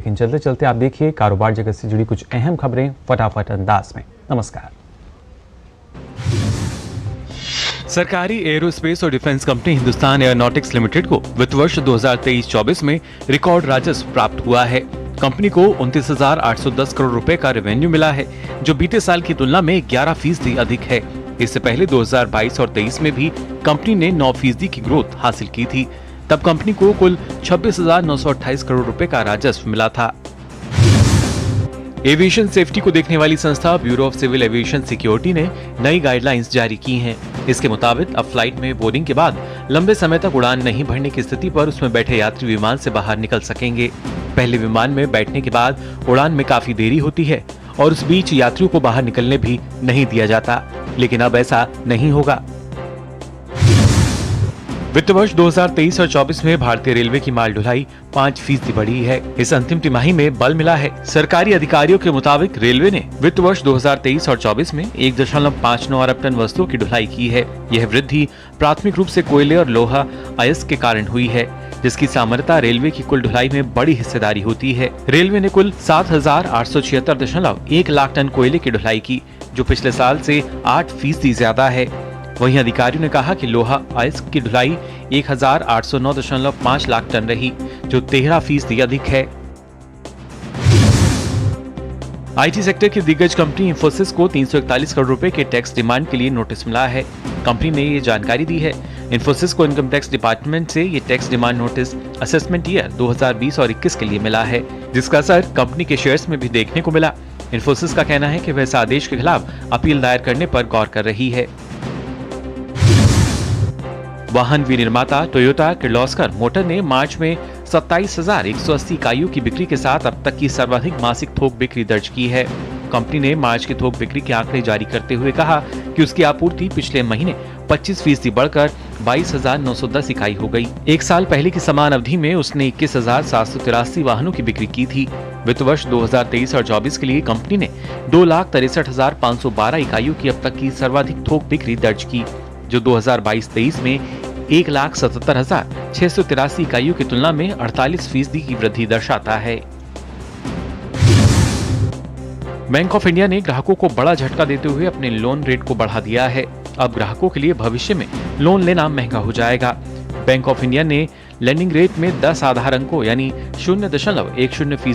लेकिन चलते चलते आप देखिए कारोबार जगत से जुड़ी कुछ अहम खबरें फटाफट अंदाज में। नमस्कार। सरकारी एरोस्पेस और defence company Hindustan aeronautics limited को वित्त वर्ष 2023-24 में रिकॉर्ड राजस्व प्राप्त हुआ है। कंपनी को 29,810 करोड़ रुपए का रेवेन्यू मिला है, जो बीते साल की तुलना में 11% अधिक है। इससे पहले 2022 और 23 में भी कंपनी ने 9% की ग्रोथ हासिल की थी। तब कंपनी को कुल 26,928 करोड़ रुपए का राजस्व मिला था। एविएशन सेफ्टी को देखने वाली संस्था ब्यूरो ऑफ सिविल एविएशन सिक्योरिटी ने नई गाइडलाइंस जारी की हैं। इसके मुताबिक अब फ्लाइट में बोर्डिंग के बाद लंबे समय तक उड़ान नहीं भरने की स्थिति पर उसमें बैठे यात्री विमान से बाहर निकल सकेंगे। पहले विमान में बैठने के बाद उड़ान में काफी देरी होती है और उस बीच यात्रियों को बाहर निकलने भी नहीं दिया जाता, लेकिन अब ऐसा नहीं होगा। वित्त वर्ष 2023 और 24 में भारतीय रेलवे की माल ढुलाई 5% बढ़ी है। इस अंतिम तिमाही में बल मिला है। सरकारी अधिकारियों के मुताबिक रेलवे ने वित्त वर्ष 2023 और 24 में 1.59 अरब टन वस्तुओं की ढुलाई की है। यह वृद्धि प्राथमिक रूप से कोयले और लोहा अयस्क के कारण हुई है, जिसकी सामर्थ्यता रेलवे की कुल ढुलाई में बड़ी हिस्सेदारी होती है। रेलवे ने कुल 7,876.1 लाख टन कोयले की ढुलाई की, जो पिछले साल से 8% ज्यादा है। वहीं अधिकारियों ने कहा कि लोहा अयस्क की ढुलाई 1,809.5 लाख टन रही, जो 13% अधिक है। आईटी सेक्टर की दिग्गज कंपनी इंफोसिस को 341 करोड़ रुपए के टैक्स डिमांड के लिए नोटिस मिला है। कंपनी ने ये जानकारी दी है। इंफोसिस को इनकम टैक्स डिपार्टमेंट से ये tax demand notice assessment year 2020 और 21 के लिए मिला है, जिसका असर कंपनी के शेयर्स में भी देखने को मिला। इंफोसिस का कहना है कि वह इस आदेश के खिलाफ अपील दायर करने पर गौर कर रही है। वाहन विनिर्माता टोयोटा किर्लोस्कर मोटर ने मार्च में 27,180 इकाइयों की बिक्री के साथ अब तक की सर्वाधिक मासिक थोक बिक्री दर्ज की है। कंपनी ने मार्च के थोक बिक्री के आंकड़े जारी करते हुए कहा कि उसकी आपूर्ति पिछले महीने 25% बढ़कर 22,910 इकाई हो गई। एक साल पहले की समान अवधि में उसने 21,783 वाहनों की बिक्री की थी। वित्त वर्ष 2023 और 24 के लिए कंपनी ने 2,63,512 इकाइयों की अब तक की सर्वाधिक थोक बिक्री दर्ज की, जो 2022-23 में 1,77,683 इकाइयों की तुलना में 48% की वृद्धि दर्शाता है। बैंक ऑफ इंडिया ने ग्राहकों को बड़ा झटका देते हुए अपने लोन रेट को बढ़ा दिया है। अब ग्राहकों के लिए भविष्य में लोन लेना महंगा हो जाएगा। बैंक ऑफ इंडिया ने लेंडिंग रेट में 10 आधार अंकों यानी 0.10%